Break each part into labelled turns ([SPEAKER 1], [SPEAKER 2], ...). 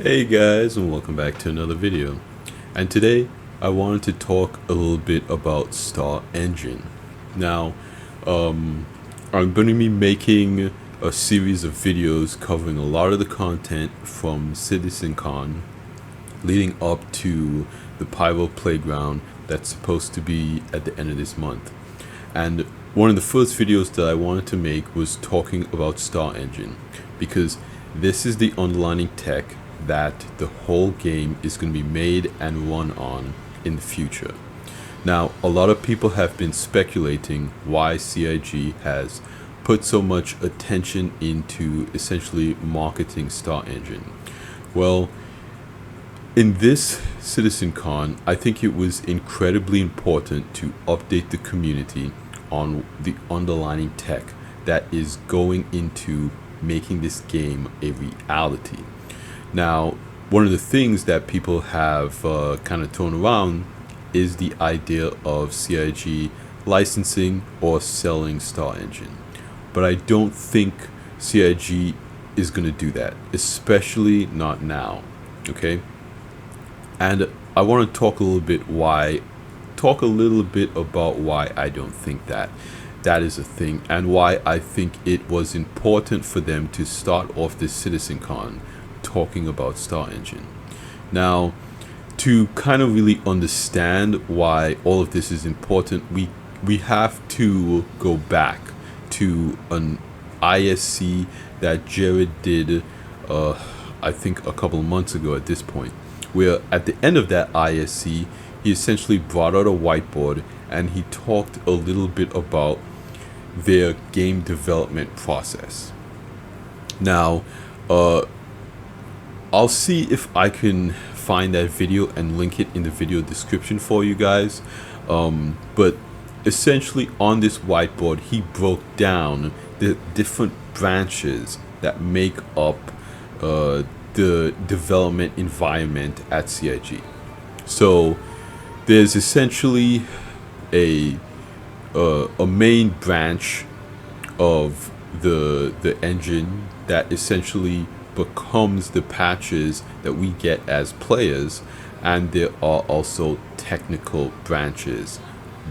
[SPEAKER 1] Hey guys, and welcome back to another video. And today I wanted to talk a little bit about Star Engine. Now, I'm going to be making a series of videos covering a lot of the content from CitizenCon leading up to the Pyro Playground that's supposed to be at the end of this month. And one of the first videos that I wanted to make was talking about Star Engine, because this is the underlying tech that the whole game is going to be made and run on in the future. Now, a lot of people have been speculating why CIG has put so much attention into essentially marketing Star Engine. Well, in this CitizenCon, I think it was incredibly important to update the community on the underlying tech that is going into making this game a reality. Now, one of the things that people have kind of thrown around is the idea of CIG licensing or selling Star Engine. But I don't think CIG is going to do that, especially not now, okay? And I want to talk a little bit about why I don't think that is a thing, and why I think it was important for them to start off this CitizenCon talking about Star Engine. Now, to kind of really understand why all of this is important, we have to go back to an ISC that Jared did, I think a couple of months ago at this point, where at the end of that ISC, he essentially brought out a whiteboard and he talked a little bit about their game development process. Now, I'll see if I can find that video and link it in the video description for you guys. But essentially on this whiteboard, he broke down the different branches that make up the development environment at CIG. So there's essentially a main branch of the engine that essentially becomes the patches that we get as players, and there are also technical branches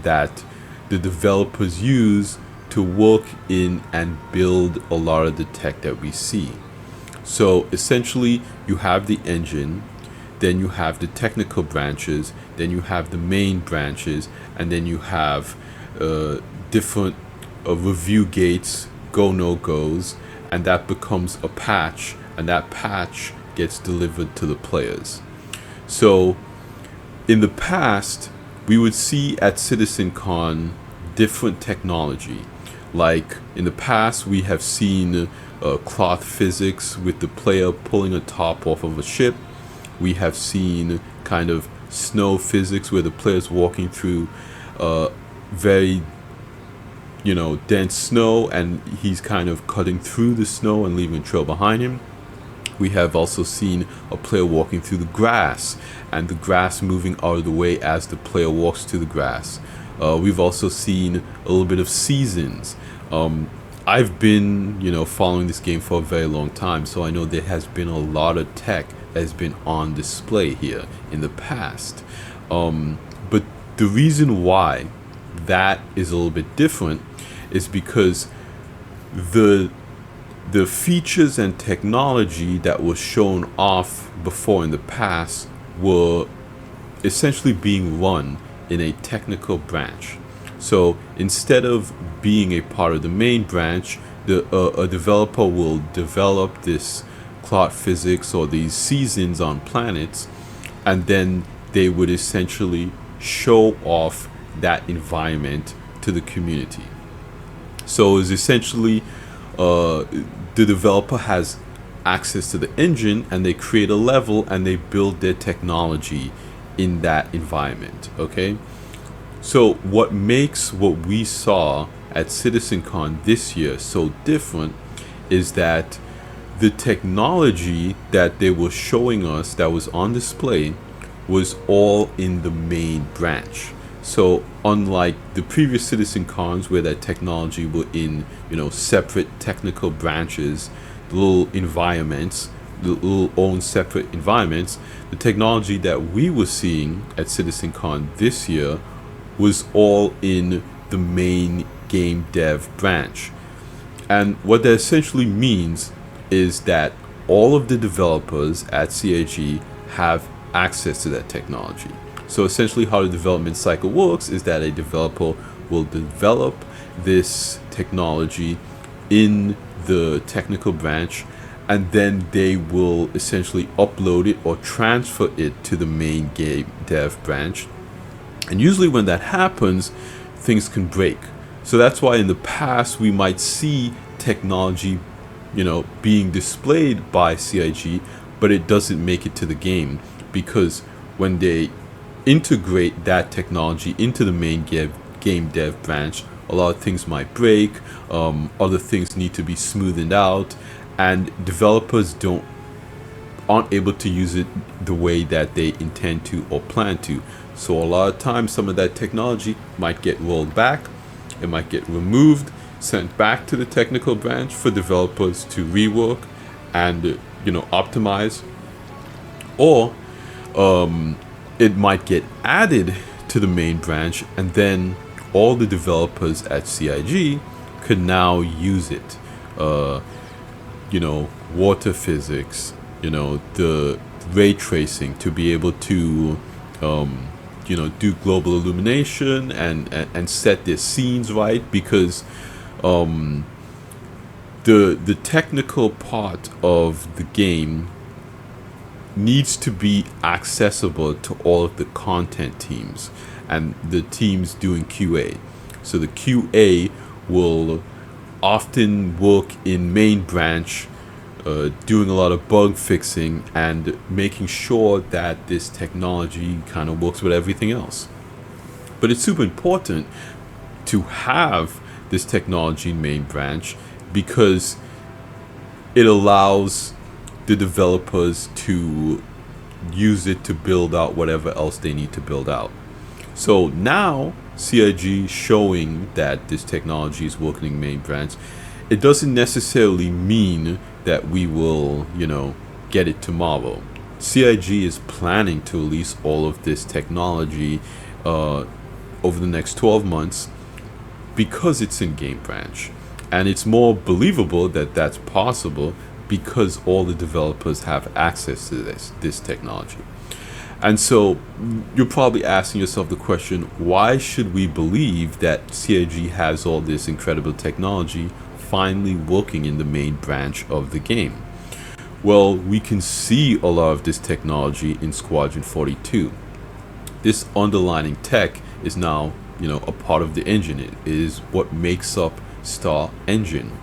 [SPEAKER 1] that the developers use to work in and build a lot of the tech that we see. So essentially you have the engine, then you have the technical branches, then you have the main branches, and then you have different review gates, go no goes, and that becomes a patch, and that patch gets delivered to the players. So in the past, we would see at CitizenCon different technology. Like in the past, we have seen cloth physics with the player pulling a top off of a ship. We have seen kind of snow physics where the player's walking through very dense snow, and he's kind of cutting through the snow and leaving a trail behind him. We have also seen a player walking through the grass, and the grass moving out of the way as the player walks to the grass. We've also seen a little bit of seasons. I've been, following this game for a very long time, so I know there has been a lot of tech that has been on display here in the past. But the reason why that is a little bit different is because the features and technology that was shown off before in the past were essentially being run in a technical branch. So instead of being a part of the main branch, a developer will develop this cloud physics or these seasons on planets, and then they would essentially show off that environment to the community. So it's essentially the developer has access to the engine, and they create a level and they build their technology in that environment. Okay, so what makes what we saw at CitizenCon this year so different is that the technology that they were showing us that was on display was all in the main branch. So unlike the previous CitizenCons where that technology were in separate technical branches, little environments little own separate environments. The technology that we were seeing at CitizenCon this year was all in the main game dev branch. And what that essentially means is that all of the developers at CIG have access to that technology. So essentially how the development cycle works is that a developer will develop this technology in the technical branch, and then they will essentially upload it or transfer it to the main game dev branch. And usually when that happens, things can break. So that's why in the past we might see technology, being displayed by CIG, but it doesn't make it to the game, because when they integrate that technology into the main game dev branch, a lot of things might break, other things need to be smoothed out, and developers aren't able to use it the way that they intend to or plan to. So a lot of times some of that technology might get rolled back, it might get removed, sent back to the technical branch for developers to rework and optimize, or it might get added to the main branch, and then all the developers at CIG could now use it. Water physics, the ray tracing to be able to do global illumination and set their scenes right, because the technical part of the game needs to be accessible to all of the content teams and the teams doing QA. So the QA will often work in main branch, doing a lot of bug fixing and making sure that this technology kind of works with everything else. But it's super important to have this technology in main branch, because it allows the developers to use it to build out whatever else they need to build out. So now CIG showing that this technology is working in main branch, it doesn't necessarily mean that we will, get it tomorrow. CIG is planning to release all of this technology over the next 12 months because it's in game branch. And it's more believable that that's possible because all the developers have access to this technology. And so you're probably asking yourself the question, why should we believe that CIG has all this incredible technology finally working in the main branch of the game? Well, we can see a lot of this technology in Squadron 42. This underlining tech is now, a part of the engine. It is what makes up Star Engine.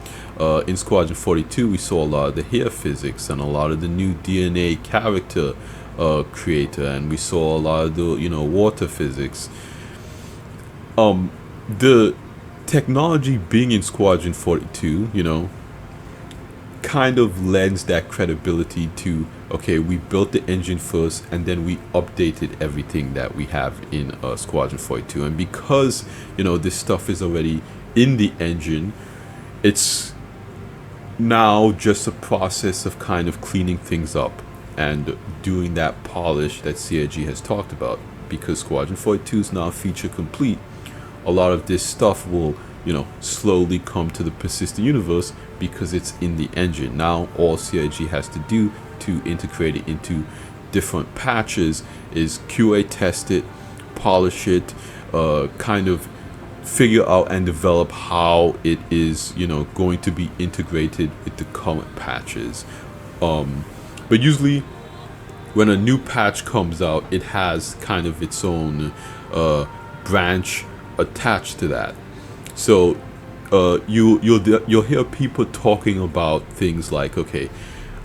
[SPEAKER 1] In Squadron 42, we saw a lot of the hair physics and a lot of the new DNA character creator, and we saw a lot of the water physics. The technology being in Squadron 42, kind of lends that credibility to, okay, we built the engine first and then we updated everything that we have in Squadron 42. And because this stuff is already in the engine, it's now just a process of kind of cleaning things up and doing that polish that CIG has talked about. Because Squadron 42 is now feature complete, a lot of this stuff will slowly come to the persistent universe because it's in the engine. Now all CIG has to do to integrate it into different patches is QA test it, polish it, kind of figure out and develop how it is going to be integrated with the current patches. But usually when a new patch comes out, it has kind of its own branch attached to that. So you'll hear people talking about things like, okay,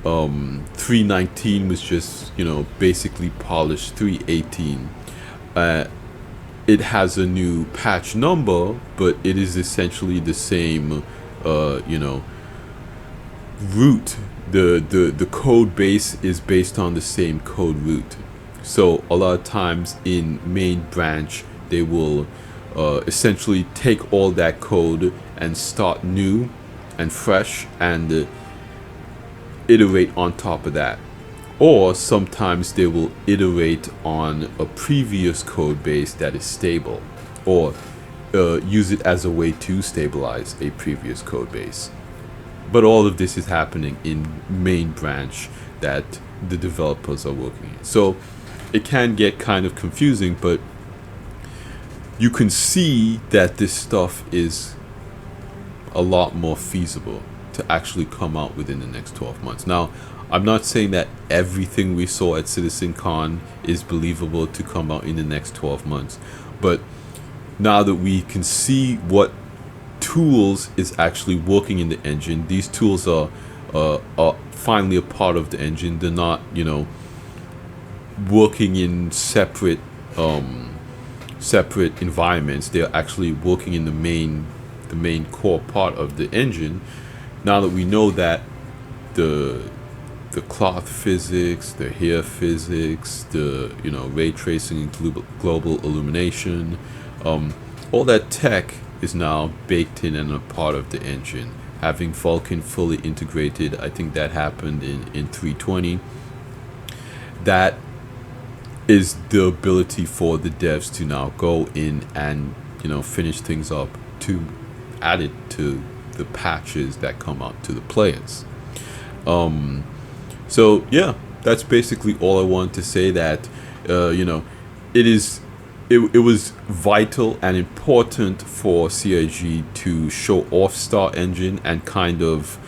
[SPEAKER 1] 319 was just basically polished. 318 it has a new patch number, but it is essentially the same root. The code base is based on the same code root. So a lot of times in main branch they will essentially take all that code and start new and fresh and iterate on top of that. Or sometimes they will iterate on a previous code base that is stable, or use it as a way to stabilize a previous code base. But all of this is happening in main branch that the developers are working in. So it can get kind of confusing, but you can see that this stuff is a lot more feasible to actually come out within the next 12 months. Now, I'm not saying that everything we saw at CitizenCon is believable to come out in the next 12 months, but now that we can see what tools is actually working in the engine, these tools are finally a part of the engine. They're not, working in separate environments. They're actually working in the main core part of the engine. Now that we know that the cloth physics, the hair physics, the ray tracing and global illumination, all that tech is now baked in and a part of the engine. Having Vulkan fully integrated, I think that happened in 320. That is the ability for the devs to now go in and finish things up, to add it to the patches that come out to the players. So yeah, that's basically all I want to say. That it was vital and important for CIG to show off Star Engine and kind of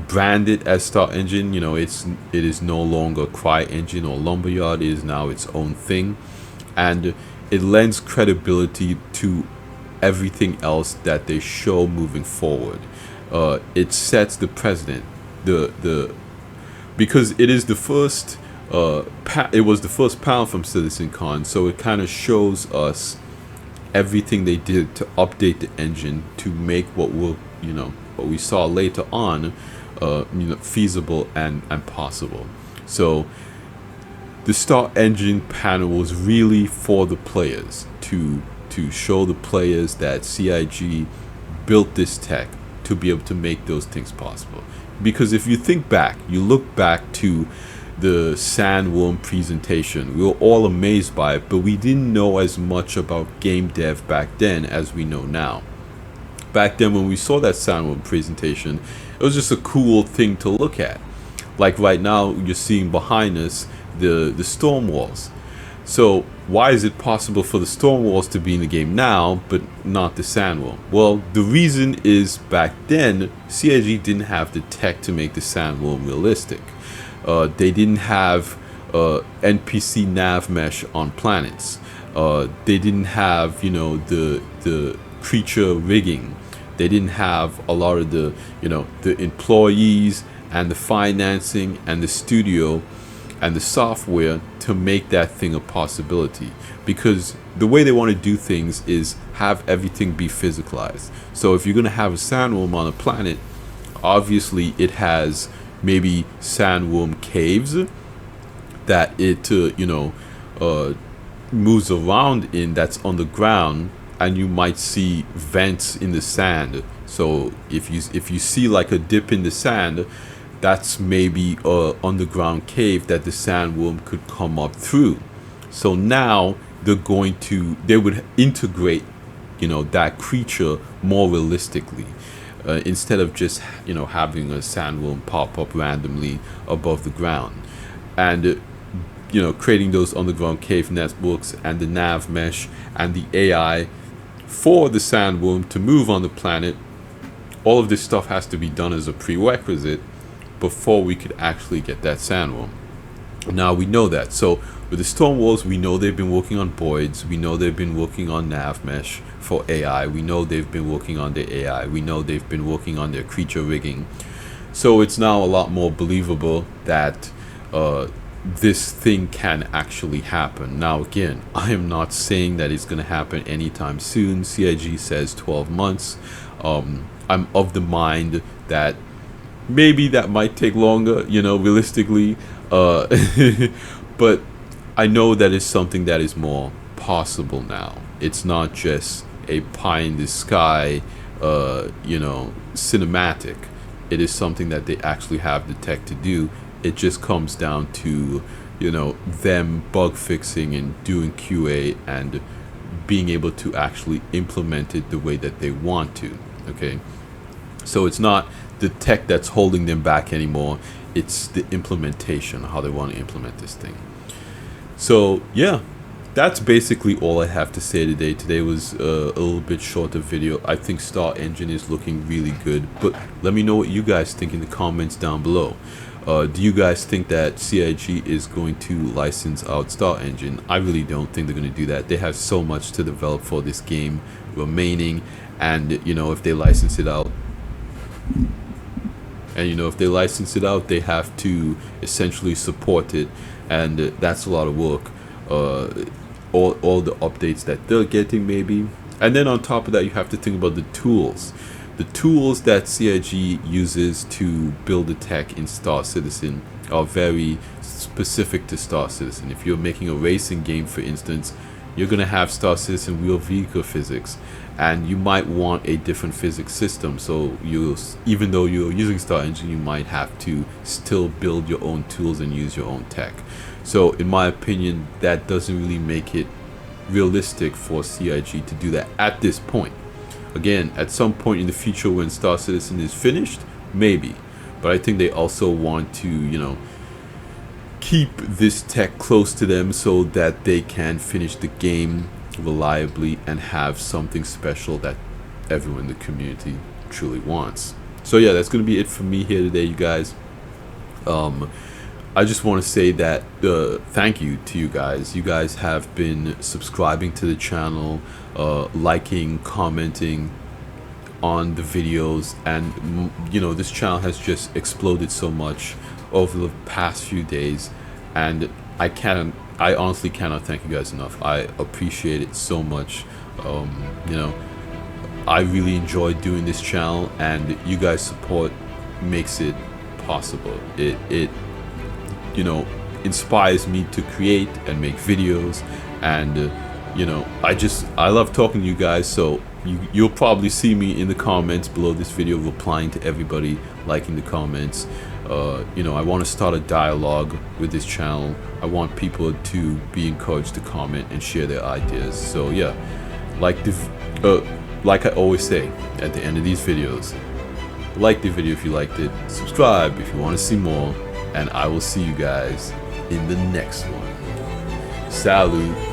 [SPEAKER 1] brand it as Star Engine. It is no longer Cry Engine or Lumberyard. It is now its own thing, and it lends credibility to everything else that they show moving forward. It sets the precedent. Because it is the first. It was the first panel from CitizenCon, so it kind of shows us everything they did to update the engine to make what we saw later on, feasible and possible. So the Star Engine panel was really for the players to show the players that CIG built this tech to be able to make those things possible. Because if you think back, you look back to the Sandworm presentation, we were all amazed by it, but we didn't know as much about game dev back then as we know now. Back then, when we saw that Sandworm presentation, it was just a cool thing to look at. Like right now, you're seeing behind us the storm walls. So why is it possible for the storm walls to be in the game now, but not the Sandworm? Well, the reason is back then, CIG didn't have the tech to make the Sandworm realistic. They didn't have NPC nav mesh on planets. They didn't have the creature rigging. They didn't have a lot of the employees and the financing and the studio and the software to make that thing a possibility. Because the way they want to do things is have everything be physicalized. So if you're going to have a sandworm on a planet, obviously it has maybe sandworm caves that it moves around in, that's on the ground, and you might see vents in the sand. So if you see like a dip in the sand, that's maybe a underground cave that the sandworm could come up through. So now they would integrate that creature more realistically. Instead of just having a sandworm pop up randomly above the ground, and creating those underground cave networks and the nav mesh and the AI for the sandworm to move on the planet. All of this stuff has to be done as a prerequisite before we could actually get that sandworm. Now we know that. So with the storm walls, we know they've been working on voids. We know they've been working on nav mesh for AI. We know they've been working on their AI. We know they've been working on their creature rigging. So it's now a lot more believable that this thing can actually happen. Now again, I am not saying that it's going to happen anytime soon. CIG says 12 months. I'm of the mind that maybe that might take longer, realistically. But I know that it's something that is more possible now. It's not just a pie in the sky, cinematic. it is something that they actually have the tech to do. It just comes down to, you know, them bug fixing and doing QA and being able to actually implement it the way that they want to. Okay, so it's not the tech that's holding them back anymore, it's the implementation, how they want to implement this thing. So yeah, that's basically all I have to say today. Today was a little bit shorter video. I think Star Engine is looking really good, but let me know what you guys think in the comments down below. Do you guys think that CIG is going to license out Star Engine? I really don't think they're going to do that. They have so much to develop for this game remaining, and you know, if they license it out, they have to essentially support it, and that's a lot of work. All the updates that they're getting, maybe, and then on top of that, you have to think about the tools. The tools that CIG uses to build the tech in Star Citizen are very specific to Star Citizen. If you're making a racing game, for instance, you're going to have Star Citizen real vehicle physics, and you might want a different physics system. So even though you're using Star Engine, you might have to still build your own tools and use your own tech. So in my opinion, that doesn't really make it realistic for CIG to do that at this point. Again, at some point in the future when Star Citizen is finished, maybe. But I think they also want to, you know, keep this tech close to them so that they can finish the game reliably and have something special that everyone in the community truly wants. So yeah, that's going to be it for me here today, you guys. I just want to say that thank you to you guys. You guys have been subscribing to the channel, liking, commenting on the videos, and you know, this channel has just exploded so much over the past few days, and I honestly cannot thank you guys enough. I appreciate it so much. You know, I really enjoy doing this channel, and you guys' support makes it possible. It you know, inspires me to create and make videos, and you know, I love talking to you guys. So you'll probably see me in the comments below this video replying to everybody, liking the comments. You know, I want to start a dialogue with this channel. I want people to be encouraged to comment and share their ideas. So yeah, like I always say at the end of these videos, like the video if you liked it, subscribe if you want to see more, and I will see you guys in the next one. Salute.